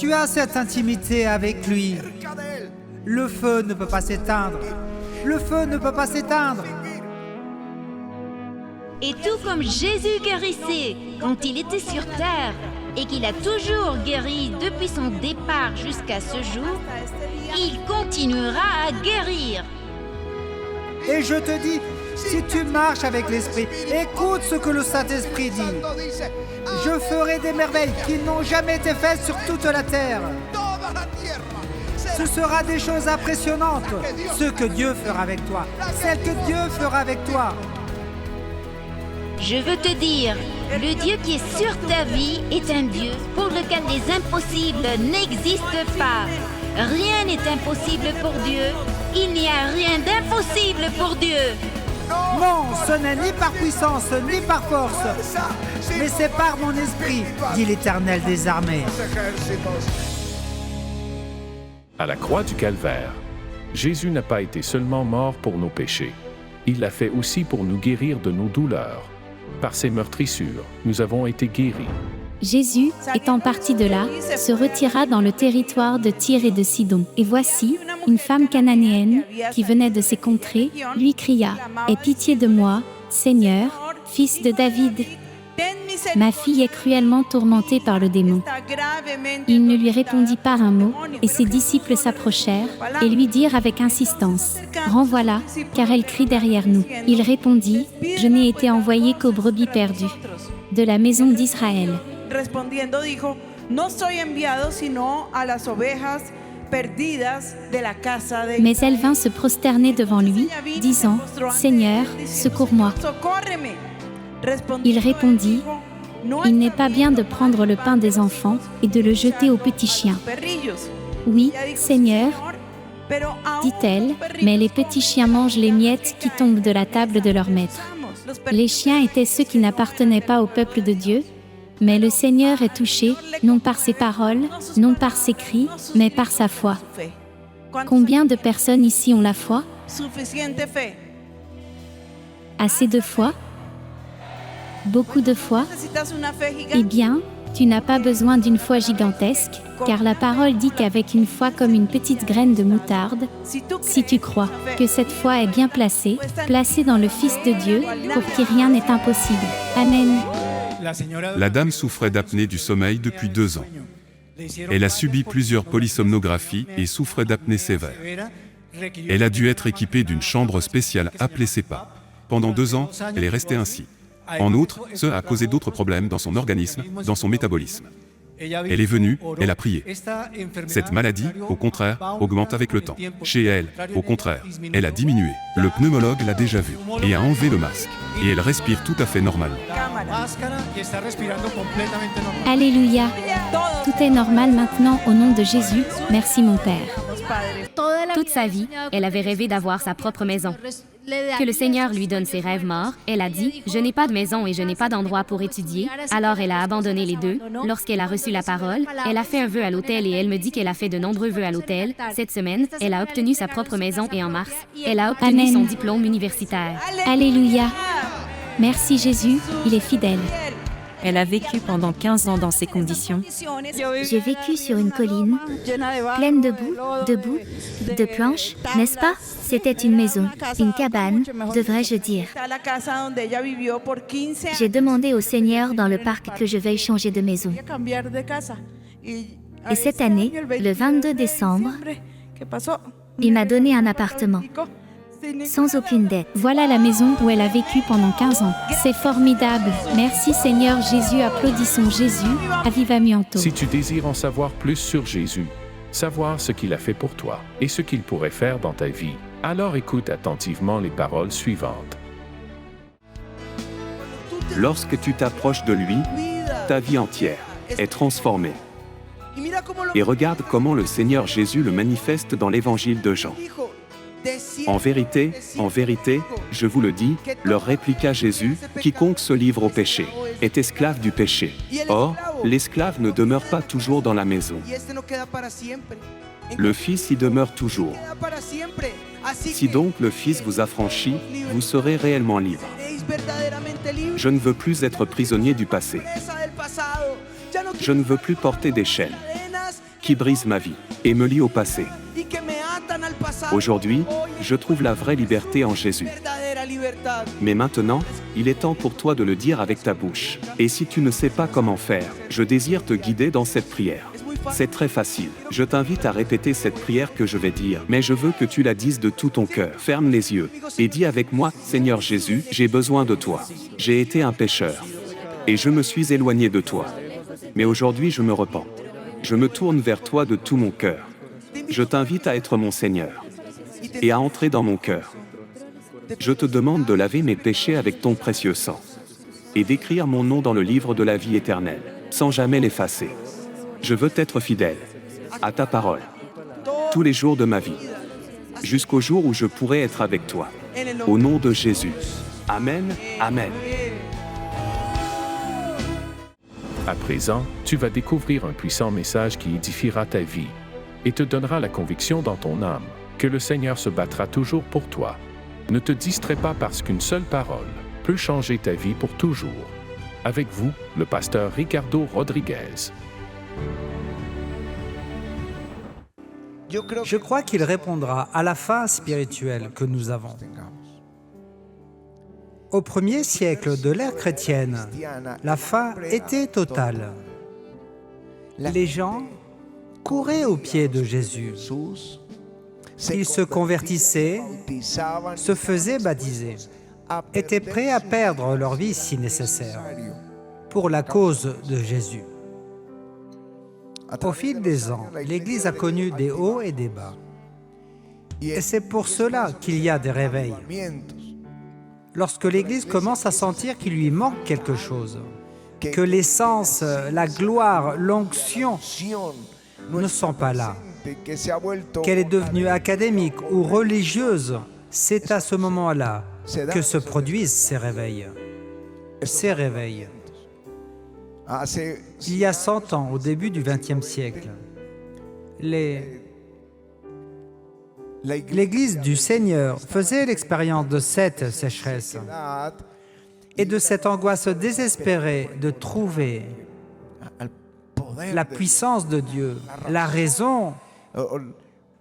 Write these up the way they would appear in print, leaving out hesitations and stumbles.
tu as cette intimité avec lui, le feu ne peut pas s'éteindre. Le feu ne peut pas s'éteindre. Et tout comme Jésus guérissait quand il était sur terre et qu'il a toujours guéri depuis son départ jusqu'à ce jour, il continuera à guérir. Et je te dis, si tu marches avec l'Esprit, écoute ce que le Saint-Esprit dit. Je ferai des merveilles qui n'ont jamais été faites sur toute la terre. Ce sera des choses impressionnantes, ce que Dieu fera avec toi, celles que Dieu fera avec toi. Je veux te dire, le Dieu qui est sur ta vie est un Dieu pour lequel les impossibles n'existent pas. Rien n'est impossible pour Dieu. Il n'y a rien d'impossible pour Dieu. Non, ce n'est ni par puissance, ni par force, mais c'est par mon esprit, dit l'Éternel des armées. À la croix du Calvaire, Jésus n'a pas été seulement mort pour nos péchés. Il l'a fait aussi pour nous guérir de nos douleurs. Par ses meurtrissures, nous avons été guéris. Jésus, étant parti de là, se retira dans le territoire de Tyr et de Sidon. Et voici, une femme cananéenne, qui venait de ces contrées, lui cria « Aie pitié de moi, Seigneur, fils de David. Ma fille est cruellement tourmentée par le démon. » Il ne lui répondit pas un mot, et ses disciples s'approchèrent et lui dirent avec insistance « Renvoie-la, car elle crie derrière nous. » Il répondit « Je n'ai été envoyé qu'aux brebis perdues de la maison d'Israël. » Respondiendo dijo, no soy enviado sino a las ovejas perdidas de la casa de Mais elle vint se prosterner devant lui, disant, Seigneur, secours-moi. Il répondit, il n'est pas bien de prendre le pain des enfants et de le jeter aux petits chiens. Oui, Seigneur, dit-elle, mais les petits chiens mangent les miettes qui tombent de la table de leur maître. Les chiens étaient ceux qui n'appartenaient pas au peuple de Dieu, mais le Seigneur est touché, non par ses paroles, non par ses cris, mais par sa foi. Combien de personnes ici ont la foi? Assez de foi? Beaucoup de foi? Eh bien, tu n'as pas besoin d'une foi gigantesque, car la parole dit qu'avec une foi comme une petite graine de moutarde, si tu crois que cette foi est bien placée dans le Fils de Dieu, pour qui rien n'est impossible. Amen. La dame souffrait d'apnée du sommeil depuis 2 ans. Elle a subi plusieurs polysomnographies et souffrait d'apnée sévère. Elle a dû être équipée d'une chambre spéciale appelée CEPA. Pendant 2 ans, elle est restée ainsi. En outre, cela a causé d'autres problèmes dans son organisme, dans son métabolisme. Elle est venue, elle a prié. Cette maladie, au contraire, augmente avec le temps. Chez elle, au contraire, elle a diminué. Le pneumologue l'a déjà vue et a enlevé le masque. Et elle respire tout à fait normalement. Alléluia. Tout est normal maintenant au nom de Jésus. Merci mon Père. Toute sa vie, elle avait rêvé d'avoir sa propre maison. Que le Seigneur lui donne ses rêves morts, elle a dit « Je n'ai pas de maison et je n'ai pas d'endroit pour étudier ». Alors elle a abandonné les deux. Lorsqu'elle a reçu la parole, elle a fait un vœu à l'autel et elle me dit qu'elle a fait de nombreux vœux à l'autel. Cette semaine, elle a obtenu sa propre maison et en mars, elle a obtenu son diplôme universitaire. Alléluia. Merci Jésus, il est fidèle. Elle a vécu pendant 15 ans dans ces conditions. J'ai vécu sur une colline, pleine de boue, de planches, n'est-ce pas? C'était une maison, une cabane, devrais-je dire. J'ai demandé au Seigneur dans le parc que je veuille changer de maison. Et cette année, le 22 décembre, il m'a donné un appartement. Sans aucune dette. Voilà la maison où elle a vécu pendant 15 ans. C'est formidable. Merci Seigneur Jésus. Applaudissons Jésus. Avivamiento. Si tu désires en savoir plus sur Jésus, savoir ce qu'il a fait pour toi et ce qu'il pourrait faire dans ta vie, alors écoute attentivement les paroles suivantes. Lorsque tu t'approches de lui, ta vie entière est transformée. Et regarde comment le Seigneur Jésus le manifeste dans l'évangile de Jean. En vérité, je vous le dis, leur répliqua Jésus, quiconque se livre au péché est esclave du péché. Or, l'esclave ne demeure pas toujours dans la maison. Le Fils y demeure toujours. Si donc le Fils vous affranchit, vous serez réellement libre. Je ne veux plus être prisonnier du passé. Je ne veux plus porter des chaînes. qui brise ma vie et me lie au passé. Aujourd'hui, je trouve la vraie liberté en Jésus. Mais maintenant, il est temps pour toi de le dire avec ta bouche. Et si tu ne sais pas comment faire, je désire te guider dans cette prière. C'est très facile. Je t'invite à répéter cette prière que je vais dire, mais je veux que tu la dises de tout ton cœur. Ferme les yeux et dis avec moi, Seigneur Jésus, j'ai besoin de toi. J'ai été un pécheur et je me suis éloigné de toi. Mais aujourd'hui, je me repens. Je me tourne vers toi de tout mon cœur. Je t'invite à être mon Seigneur et à entrer dans mon cœur. Je te demande de laver mes péchés avec ton précieux sang et d'écrire mon nom dans le livre de la vie éternelle, sans jamais l'effacer. Je veux être fidèle à ta parole tous les jours de ma vie, jusqu'au jour où je pourrai être avec toi. Au nom de Jésus. Amen, Amen. À présent, tu vas découvrir un puissant message qui édifiera ta vie et te donnera la conviction dans ton âme que le Seigneur se battra toujours pour toi. Ne te distrais pas parce qu'une seule parole peut changer ta vie pour toujours. Avec vous, le pasteur Ricardo Rodriguez. Je crois qu'il répondra à la faim spirituelle que nous avons. Au premier siècle de l'ère chrétienne, la faim était totale. Les gens couraient aux pieds de Jésus. Ils se convertissaient, se faisaient baptiser, étaient prêts à perdre leur vie si nécessaire, pour la cause de Jésus. Au fil des ans, l'Église a connu des hauts et des bas. Et c'est pour cela qu'il y a des réveils. Lorsque l'Église commence à sentir qu'il lui manque quelque chose, que l'essence, la gloire, l'onction ne sont pas là, qu'elle est devenue académique ou religieuse, c'est à ce moment-là que se produisent ces réveils. Ces réveils. Il y a 100 ans, au début du XXe siècle, l'Église du Seigneur faisait l'expérience de cette sécheresse et de cette angoisse désespérée de trouver la puissance de Dieu, la raison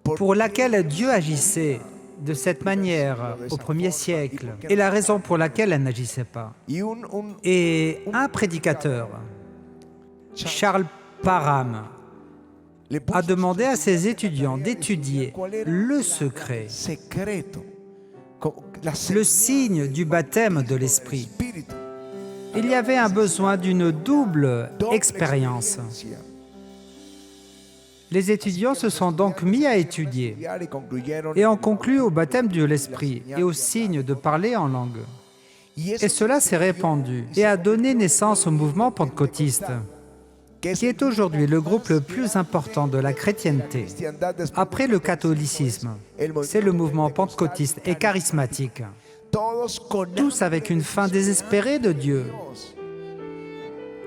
pour laquelle Dieu agissait de cette manière au premier siècle et la raison pour laquelle elle n'agissait pas. Et un prédicateur, Charles Parham, a demandé à ses étudiants d'étudier le secret, le signe du baptême de l'Esprit. Il y avait un besoin d'une double expérience. Les étudiants se sont donc mis à étudier et ont conclu au baptême de l'Esprit et au signe de parler en langue. Et cela s'est répandu et a donné naissance au mouvement pentecôtiste, qui est aujourd'hui le groupe le plus important de la chrétienté. Après le catholicisme, c'est le mouvement pentecôtiste et charismatique. Tous avec une faim désespérée de Dieu.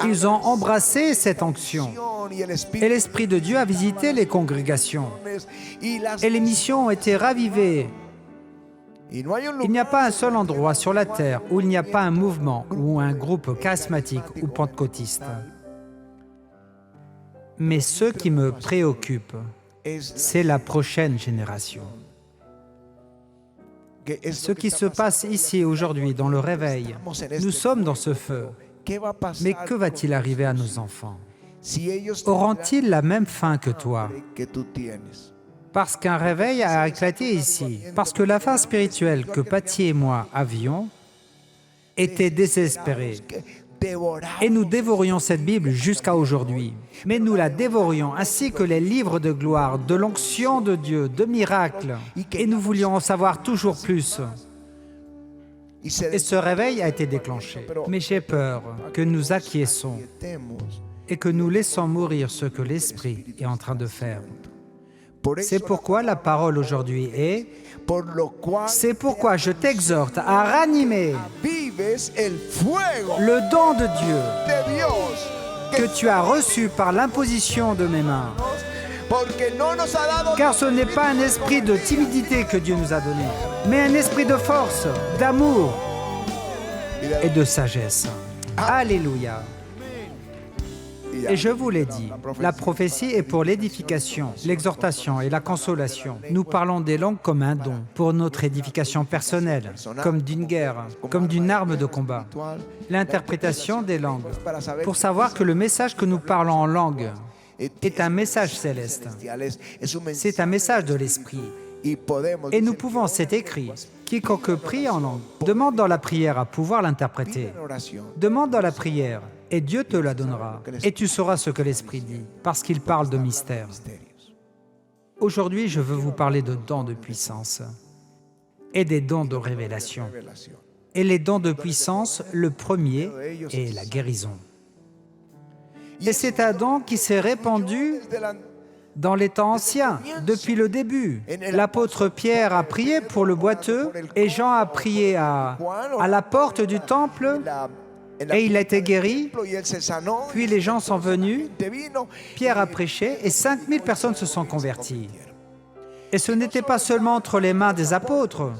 Ils ont embrassé cette onction et l'Esprit de Dieu a visité les congrégations et les missions ont été ravivées. Il n'y a pas un seul endroit sur la terre où il n'y a pas un mouvement ou un groupe charismatique ou pentecôtiste. Mais ce qui me préoccupe, c'est la prochaine génération. Ce qui se passe ici aujourd'hui dans le réveil, nous sommes dans ce feu. Mais que va-t-il arriver à nos enfants? Auront-ils la même faim que toi? Parce qu'un réveil a éclaté ici, parce que la faim spirituelle que Patty et moi avions était désespérée. Et nous dévorions cette Bible jusqu'à aujourd'hui. Mais nous la dévorions, ainsi que les livres de gloire, de l'onction de Dieu, de miracles. Et nous voulions en savoir toujours plus. Et ce réveil a été déclenché. Mais j'ai peur que nous acquiesçons et que nous laissons mourir ce que l'Esprit est en train de faire. C'est pourquoi la parole aujourd'hui est « C'est pourquoi je t'exhorte à ranimer le don de Dieu que tu as reçu par l'imposition de mes mains. Car ce n'est pas un esprit de timidité que Dieu nous a donné, mais un esprit de force, d'amour et de sagesse. » Alléluia. Et je vous l'ai dit, la prophétie est pour l'édification, l'exhortation et la consolation. Nous parlons des langues comme un don, pour notre édification personnelle, comme d'une guerre, comme d'une arme de combat. L'interprétation des langues, pour savoir que le message que nous parlons en langue est un message céleste. C'est un message de l'Esprit. Et nous pouvons, c'est écrit, quiconque prie en langue, demande dans la prière à pouvoir l'interpréter. Demande dans la prière, et Dieu te la donnera. Et tu sauras ce que l'Esprit dit, parce qu'il parle de mystère. Aujourd'hui, je veux vous parler de dons de puissance et des dons de révélation. Et les dons de puissance, le premier est la guérison. Et c'est un don qui s'est répandu dans les temps anciens, depuis le début. L'apôtre Pierre a prié pour le boiteux et Jean a prié à la porte du temple et il a été guéri. Puis les gens sont venus, Pierre a prêché et 5000 personnes se sont converties. Et ce n'était pas seulement entre les mains des apôtres.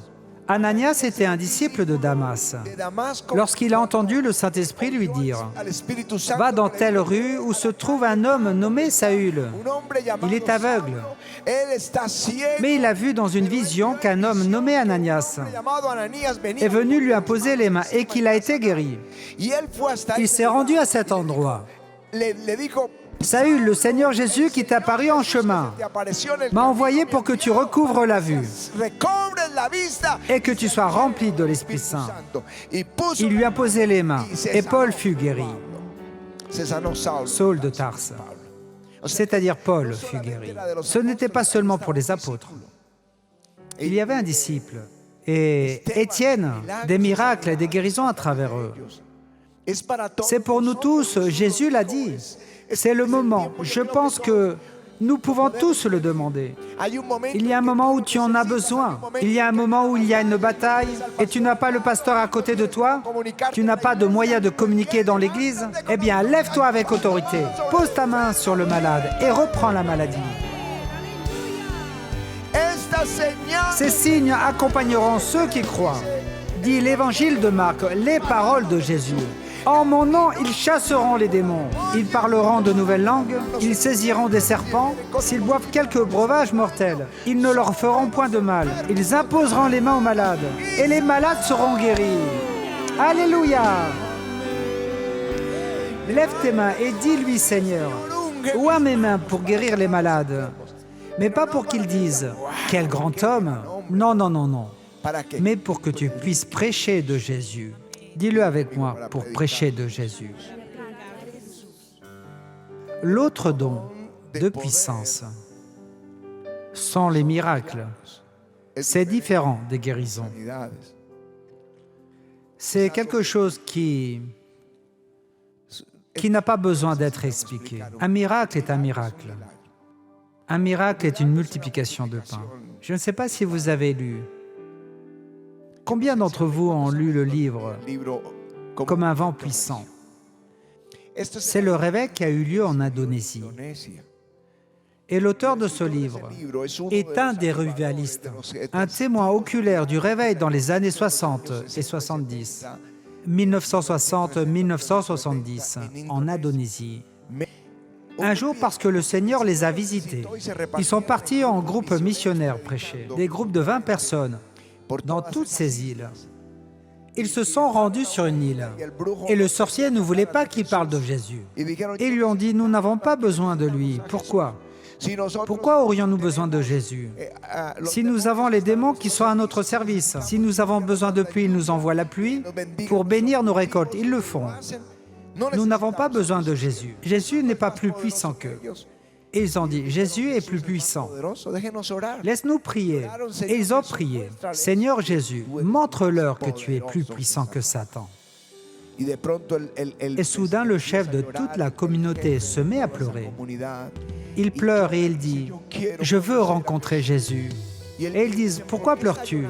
Ananias était un disciple de Damas. Lorsqu'il a entendu le Saint-Esprit lui dire « Va dans telle rue où se trouve un homme nommé Saül. Il est aveugle. » Mais il a vu dans une vision qu'un homme nommé Ananias est venu lui imposer les mains et qu'il a été guéri. Il s'est rendu à cet endroit. Saül, le Seigneur Jésus qui t'a apparu en chemin, m'a envoyé pour que tu recouvres la vue et que tu sois rempli de l'Esprit Saint. Il lui a posé les mains et Paul fut guéri. Saul de Tarse, c'est-à-dire Paul, fut guéri. Ce n'était pas seulement pour les apôtres. Il y avait un disciple et Étienne, des miracles et des guérisons à travers eux. C'est pour nous tous, Jésus l'a dit. C'est le moment. Je pense que nous pouvons tous le demander. Il y a un moment où tu en as besoin. Il y a un moment où il y a une bataille et tu n'as pas le pasteur à côté de toi. Tu n'as pas de moyen de communiquer dans l'église. Eh bien, lève-toi avec autorité. Pose ta main sur le malade et reprends la maladie. Ces signes accompagneront ceux qui croient. Dit l'Évangile de Marc, les paroles de Jésus. En mon nom, ils chasseront les démons. Ils parleront de nouvelles langues. Ils saisiront des serpents. S'ils boivent quelques breuvages mortels, ils ne leur feront point de mal. Ils imposeront les mains aux malades. Et les malades seront guéris. Alléluia! Lève tes mains et dis-lui, Seigneur, oins mes mains pour guérir les malades. Mais pas pour qu'ils disent, quel grand homme. Non, non, non, non. Mais pour que tu puisses prêcher de Jésus. Dis-le avec moi, pour prêcher de Jésus. L'autre don de puissance sont les miracles. C'est différent des guérisons. C'est quelque chose qui n'a pas besoin d'être expliqué. Un miracle est un miracle. Un miracle est une multiplication de pain. Je ne sais pas si vous avez lu. Combien d'entre vous ont lu le livre « Comme un vent puissant » C'est le réveil qui a eu lieu en Indonésie. Et l'auteur de ce livre est un des revivalistes, un témoin oculaire du réveil dans les années 60 et 70, 1960-1970, en Indonésie. Un jour, parce que le Seigneur les a visités, ils sont partis en groupe missionnaire prêcher, des groupes de 20 personnes, dans toutes ces îles. Ils se sont rendus sur une île et le sorcier ne voulait pas qu'il parle de Jésus. Ils lui ont dit, nous n'avons pas besoin de lui. Pourquoi? Pourquoi aurions-nous besoin de Jésus? Si nous avons les démons qui sont à notre service, si nous avons besoin de pluie, ils nous envoient la pluie. Pour bénir nos récoltes, ils le font. Nous n'avons pas besoin de Jésus. Jésus n'est pas plus puissant qu'eux. Et ils ont dit, Jésus est plus puissant. Laisse-nous prier. Et ils ont prié. Seigneur Jésus, montre-leur que tu es plus puissant que Satan. Et soudain, le chef de toute la communauté se met à pleurer. Il pleure et il dit, je veux rencontrer Jésus. Et ils disent, pourquoi pleures-tu?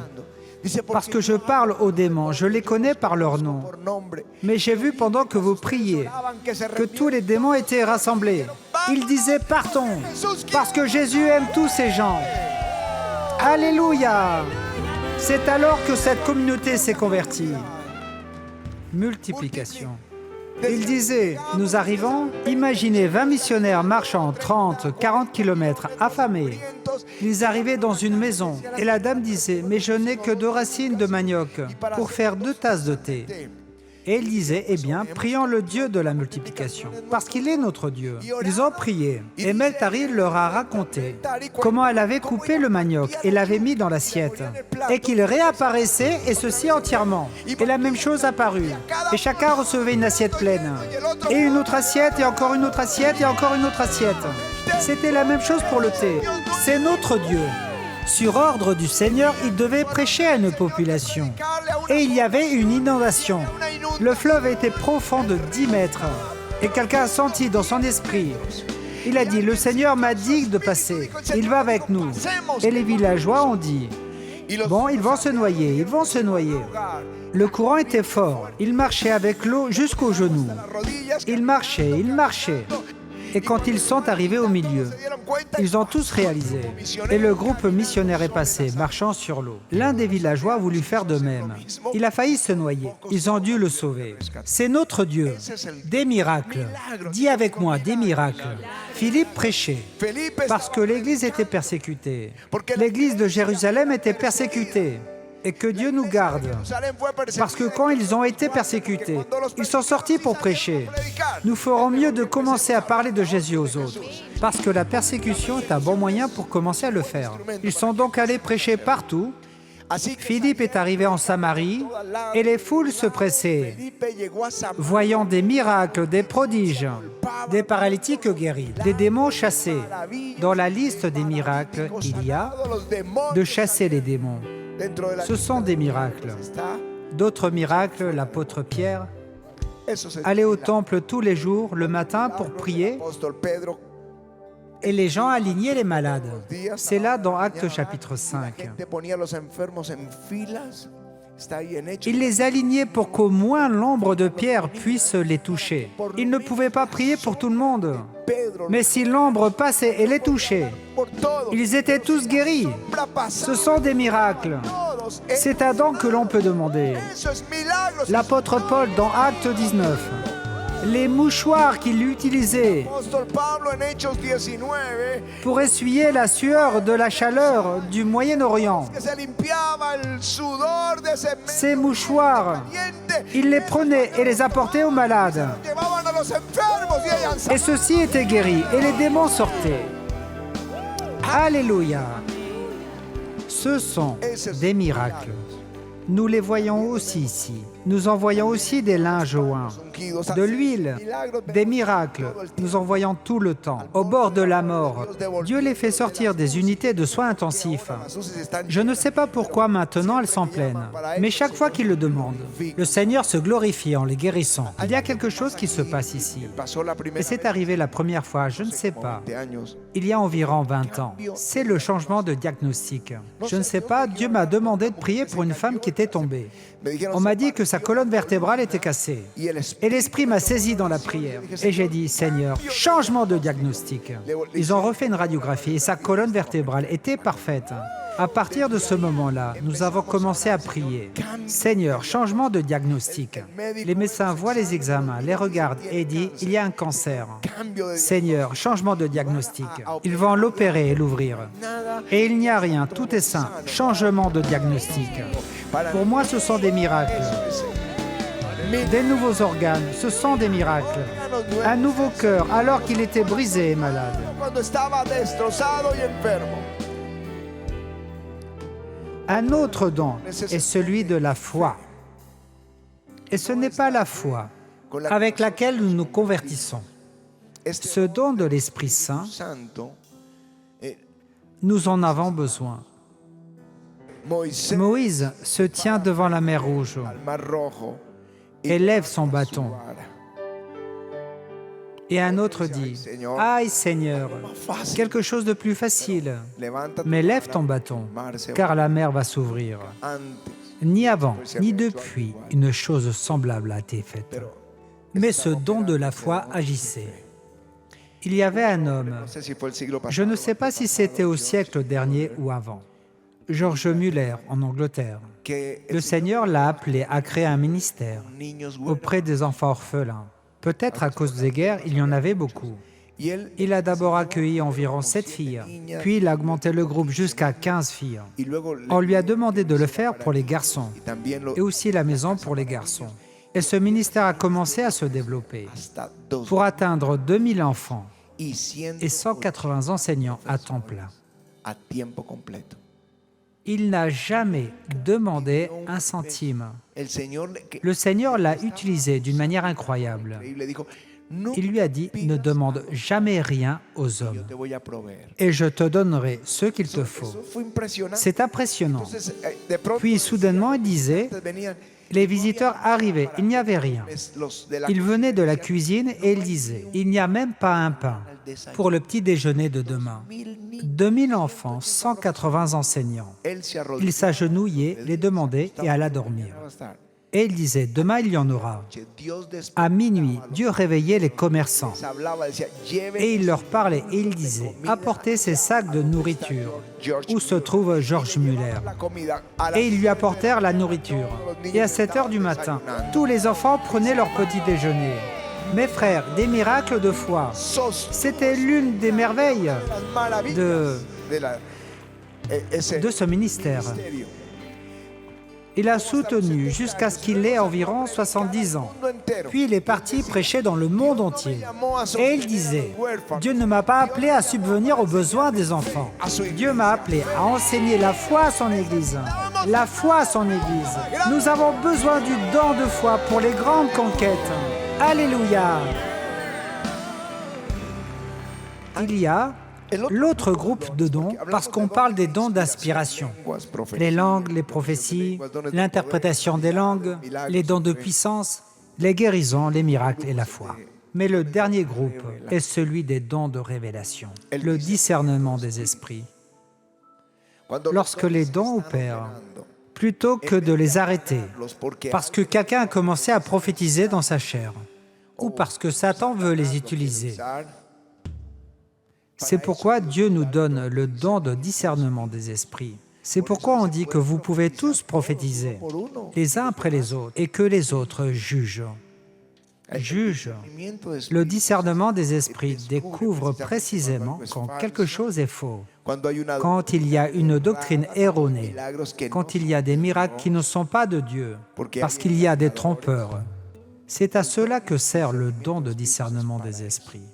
Parce que je parle aux démons, je les connais par leur nom. Mais j'ai vu pendant que vous priez que tous les démons étaient rassemblés. Ils disaient, partons, parce que Jésus aime tous ces gens. Alléluia! C'est alors que cette communauté s'est convertie. Multiplication. Il disait, nous arrivons, imaginez 20 missionnaires marchant 30, 40 kilomètres affamés. Ils arrivaient dans une maison et la dame disait, mais je n'ai que 2 racines de manioc pour faire 2 tasses de thé. Et il disait, eh bien, prions le Dieu de la multiplication, parce qu'il est notre Dieu. Ils ont prié, et Meltari leur a raconté comment elle avait coupé le manioc et l'avait mis dans l'assiette, et qu'il réapparaissait, et ceci entièrement. Et la même chose apparut, et chacun recevait une assiette pleine, et une autre assiette, et encore une autre assiette, et encore une autre assiette. C'était la même chose pour le thé. C'est notre Dieu. Sur ordre du Seigneur, il devait prêcher à une population. Et il y avait une inondation. Le fleuve était profond de 10 mètres. Et quelqu'un a senti dans son esprit. Il a dit, le Seigneur m'a dit de passer. Il va avec nous. Et les villageois ont dit, bon, ils vont se noyer, ils vont se noyer. Le courant était fort. Ils marchaient avec l'eau jusqu'aux genoux. Ils marchaient. Et quand ils sont arrivés au milieu, ils ont tous réalisé. Et le groupe missionnaire est passé, marchant sur l'eau. L'un des villageois a voulu faire de même. Il a failli se noyer. Ils ont dû le sauver. C'est notre Dieu. Des miracles. Dis avec moi, des miracles. Philippe prêchait parce que l'Église était persécutée. L'Église de Jérusalem était persécutée. Et que Dieu nous garde, parce que quand ils ont été persécutés, ils sont sortis pour prêcher. Nous ferons mieux de commencer à parler de Jésus aux autres, parce que la persécution est un bon moyen pour commencer à le faire. Ils sont donc allés prêcher partout. Philippe est arrivé en Samarie, et les foules se pressaient, voyant des miracles, des prodiges, des paralytiques guéris, des démons chassés. Dans la liste des miracles, il y a de chasser les démons. Ce sont des miracles. D'autres miracles, l'apôtre Pierre allait au temple tous les jours, le matin, pour prier, et les gens alignaient les malades. C'est là dans Actes chapitre 5. Il les alignait pour qu'au moins l'ombre de Pierre puisse les toucher. Il ne pouvait pas prier pour tout le monde. Mais si l'ombre passait et les touchait, ils étaient tous guéris. Ce sont des miracles. C'est à Adam que l'on peut demander. L'apôtre Paul dans Acte 19, les mouchoirs qu'il utilisait pour essuyer la sueur de la chaleur du Moyen-Orient. Ces mouchoirs, il les prenait et les apportait aux malades. Et ceux-ci étaient guéris et les démons sortaient. Alléluia! Ce sont des miracles. Nous les voyons aussi ici. Nous en voyons aussi des linges oints, de l'huile, des miracles. Nous en voyons tout le temps. Au bord de la mort, Dieu les fait sortir des unités de soins intensifs. Je ne sais pas pourquoi maintenant elles s'en plaignent, mais chaque fois qu'ils le demandent, le Seigneur se glorifie en les guérissant. Il y a quelque chose qui se passe ici. Et c'est arrivé la première fois, je ne sais pas, il y a environ 20 ans. C'est le changement de diagnostic. Je ne sais pas, Dieu m'a demandé de prier pour une femme qui était tombée. On m'a dit que sa colonne vertébrale était cassée. Et l'Esprit m'a saisi dans la prière. Et j'ai dit, Seigneur, changement de diagnostic. Ils ont refait une radiographie et sa colonne vertébrale était parfaite. À partir de ce moment-là, nous avons commencé à prier. Seigneur, changement de diagnostic. Les médecins voient les examens, les regardent et disent, il y a un cancer. Seigneur, changement de diagnostic. Ils vont l'opérer et l'ouvrir. Et il n'y a rien, tout est sain. Changement de diagnostic. Pour moi, ce sont des miracles. Des nouveaux organes, ce sont des miracles. Un nouveau cœur, alors qu'il était brisé et malade. Un autre don est celui de la foi. Et ce n'est pas la foi avec laquelle nous nous convertissons. Ce don de l'Esprit Saint, nous en avons besoin. Moïse se tient devant la mer Rouge et lève son bâton. Et un autre dit, « Aïe Seigneur, quelque chose de plus facile, mais lève ton bâton, car la mer va s'ouvrir. » Ni avant, ni depuis, une chose semblable a été faite. Mais ce don de la foi agissait. Il y avait un homme, je ne sais pas si c'était au siècle dernier ou avant, George Muller, en Angleterre. Le Seigneur l'a appelé à créer un ministère auprès des enfants orphelins. Peut-être à cause des guerres, il y en avait beaucoup. Il a d'abord accueilli environ 7 filles, puis il a augmenté le groupe jusqu'à 15 filles. On lui a demandé de le faire pour les garçons, et aussi la maison pour les garçons. Et ce ministère a commencé à se développer pour atteindre 2000 enfants et 180 enseignants à temps plein. Il n'a jamais demandé un centime. Le Seigneur l'a utilisé d'une manière incroyable. Il lui a dit, ne demande jamais rien aux hommes, et je te donnerai ce qu'il te faut. C'est impressionnant. Puis soudainement, il disait, les visiteurs arrivaient, il n'y avait rien. Ils venaient de la cuisine et il disait, il n'y a même pas un pain pour le petit déjeuner de demain. 2000 enfants, 180 enseignants. Il s'agenouillait, les demandait et alla dormir. Et il disait, demain il y en aura. À minuit, Dieu réveillait les commerçants. Et il leur parlait et il disait, apportez ces sacs de nourriture, où se trouve George Muller. Et ils lui apportèrent la nourriture. Et à 7 heures du matin, tous les enfants prenaient leur petit déjeuner. Mes frères, des miracles de foi. C'était l'une des merveilles de ce ministère. Il a soutenu jusqu'à ce qu'il ait environ 70 ans. Puis il est parti prêcher dans le monde entier. Et il disait, Dieu ne m'a pas appelé à subvenir aux besoins des enfants. Dieu m'a appelé à enseigner la foi à son Église. La foi à son Église. Nous avons besoin du don de foi pour les grandes conquêtes. Alléluia. Il y a l'autre groupe de dons, parce qu'on parle des dons d'inspiration. Les langues, les prophéties, l'interprétation des langues, les dons de puissance, les guérisons, les miracles et la foi. Mais le dernier groupe est celui des dons de révélation, le discernement des esprits. Lorsque les dons opèrent, plutôt que de les arrêter, parce que quelqu'un a commencé à prophétiser dans sa chair, ou parce que Satan veut les utiliser, c'est pourquoi Dieu nous donne le don de discernement des esprits. C'est pourquoi on dit que vous pouvez tous prophétiser, les uns après les autres, et que les autres jugent. Jugent. Le discernement des esprits découvre précisément quand quelque chose est faux, quand il y a une doctrine erronée, quand il y a des miracles qui ne sont pas de Dieu, parce qu'il y a des trompeurs. C'est à cela que sert le don de discernement des esprits.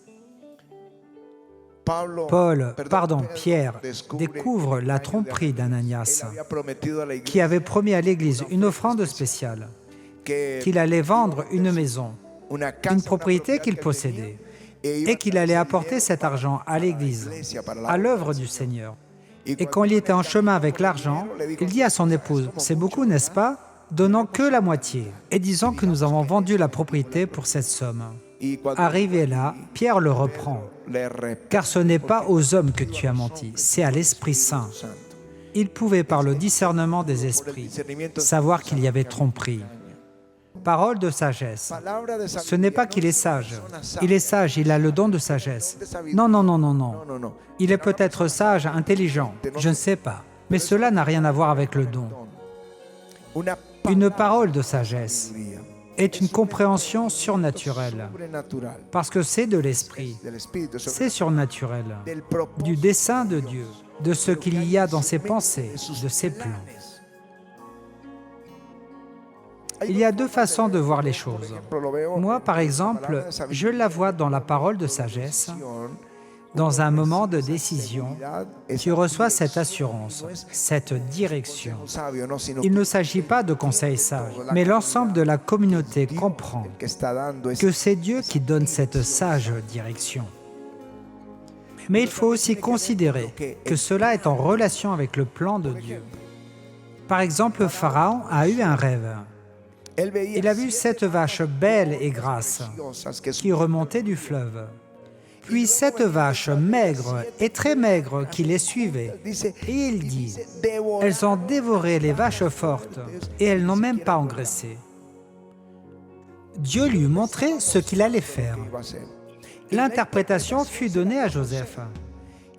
Pierre découvre la tromperie d'Ananias, qui avait promis à l'Église une offrande spéciale, qu'il allait vendre une maison, une propriété qu'il possédait, et qu'il allait apporter cet argent à l'Église, à l'œuvre du Seigneur. Et quand il était en chemin avec l'argent, il dit à son épouse, « C'est beaucoup, n'est-ce pas ? Donnons que la moitié, et disons que nous avons vendu la propriété pour cette somme. » Arrivé là, Pierre le reprend, car ce n'est pas aux hommes que tu as menti, c'est à l'Esprit Saint. Il pouvait, par le discernement des esprits, savoir qu'il y avait tromperie. Parole de sagesse. Ce n'est pas qu'il est sage. Il est sage, il a le don de sagesse. Non. Il est peut-être sage, intelligent, je ne sais pas. Mais cela n'a rien à voir avec le don. Une parole de sagesse est une compréhension surnaturelle, parce que c'est de l'esprit, c'est surnaturel, du dessein de Dieu, de ce qu'il y a dans ses pensées, de ses plans. Il y a deux façons de voir les choses. Moi, par exemple, je la vois dans la parole de sagesse. Dans un moment de décision, tu reçois cette assurance, cette direction. Il ne s'agit pas de conseils sages, mais l'ensemble de la communauté comprend que c'est Dieu qui donne cette sage direction. Mais il faut aussi considérer que cela est en relation avec le plan de Dieu. Par exemple, Pharaon a eu un rêve. Il a vu 7 vaches belles et grasses qui remontaient du fleuve. Puis 7 vaches maigres et très maigres qui les suivaient. Et il dit, « Elles ont dévoré les vaches fortes et elles n'ont même pas engraissé. » Dieu lui montrait ce qu'il allait faire. L'interprétation fut donnée à Joseph.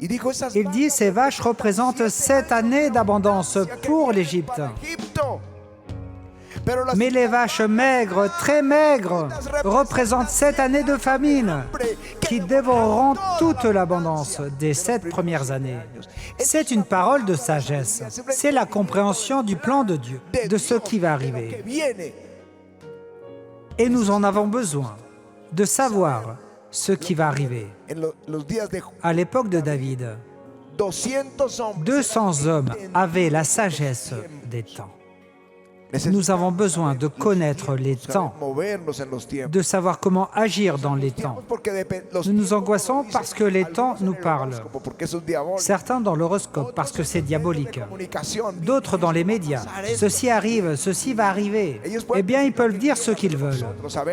Il dit, « Ces vaches représentent 7 années d'abondance pour l'Égypte. » Mais les vaches maigres, très maigres, représentent 7 années de famine qui dévoreront toute l'abondance des 7 premières années. C'est une parole de sagesse. C'est la compréhension du plan de Dieu, de ce qui va arriver. Et nous en avons besoin, de savoir ce qui va arriver. À l'époque de David, 200 hommes avaient la sagesse des temps. Nous avons besoin de connaître les temps, de savoir comment agir dans les temps. Nous nous angoissons parce que les temps nous parlent. Certains dans l'horoscope parce que c'est diabolique. D'autres dans les médias. Ceci arrive, ceci va arriver. Eh bien, ils peuvent dire ce qu'ils veulent.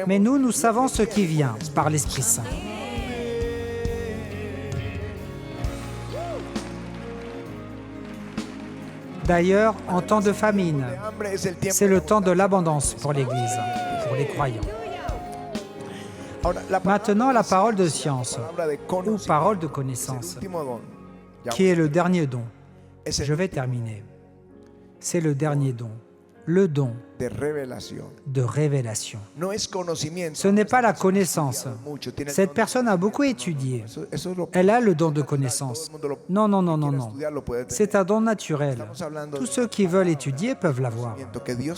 Mais nous savons ce qui vient par l'Esprit Saint. D'ailleurs, en temps de famine, c'est le temps de l'abondance pour l'Église, pour les croyants. Maintenant, la parole de science, ou parole de connaissance, qui est le dernier don. Je vais terminer. C'est le dernier don, le don de révélation. Ce n'est pas la connaissance. Cette personne a beaucoup étudié. Elle a le don de connaissance. Non, non, non, non, non. C'est un don naturel. Tous ceux qui veulent étudier peuvent l'avoir.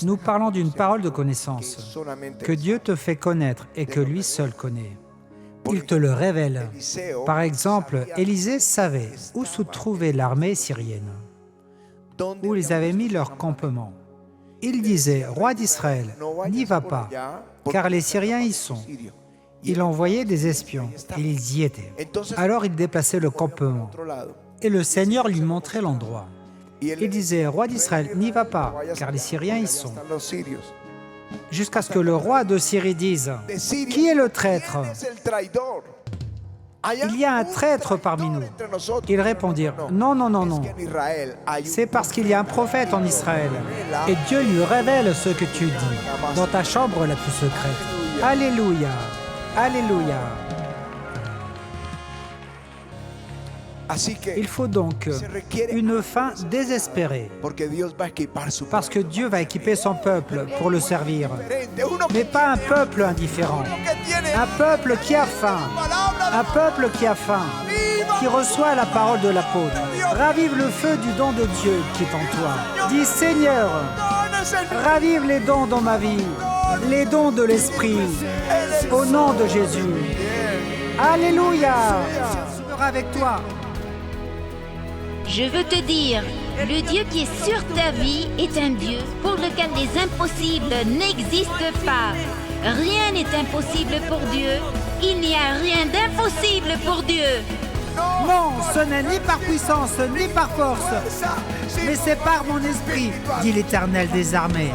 Nous parlons d'une parole de connaissance que Dieu te fait connaître et que lui seul connaît. Il te le révèle. Par exemple, Élisée savait où se trouvait l'armée syrienne, où ils avaient mis leur campement. Il disait, « Roi d'Israël, n'y va pas, car les Syriens y sont. » Il envoyait des espions, et ils y étaient. Alors il déplaçait le campement, et le Seigneur lui montrait l'endroit. Il disait, « Roi d'Israël, n'y va pas, car les Syriens y sont. » Jusqu'à ce que le roi de Syrie dise, « Qui est le traître ? Il y a un traître parmi nous. » Ils répondirent, « Non, non, non, non. C'est parce qu'il y a un prophète en Israël. Et Dieu lui révèle ce que tu dis dans ta chambre la plus secrète. » Alléluia. Alléluia. Il faut donc une fin désespérée, parce que Dieu va équiper son peuple pour le servir, mais pas un peuple indifférent, un peuple qui a faim, un peuple qui a faim, qui reçoit la parole de l'apôtre. Ravive le feu du don de Dieu qui est en toi. Dis, Seigneur, ravive les dons dans ma vie, les dons de l'Esprit, au nom de Jésus. Alléluia. Je serai avec toi. Je veux te dire, le Dieu qui est sur ta vie est un Dieu pour lequel les impossibles n'existent pas. Rien n'est impossible pour Dieu. Il n'y a rien d'impossible pour Dieu. Non, ce n'est ni par puissance, ni par force, mais c'est par mon esprit, dit l'Éternel des armées.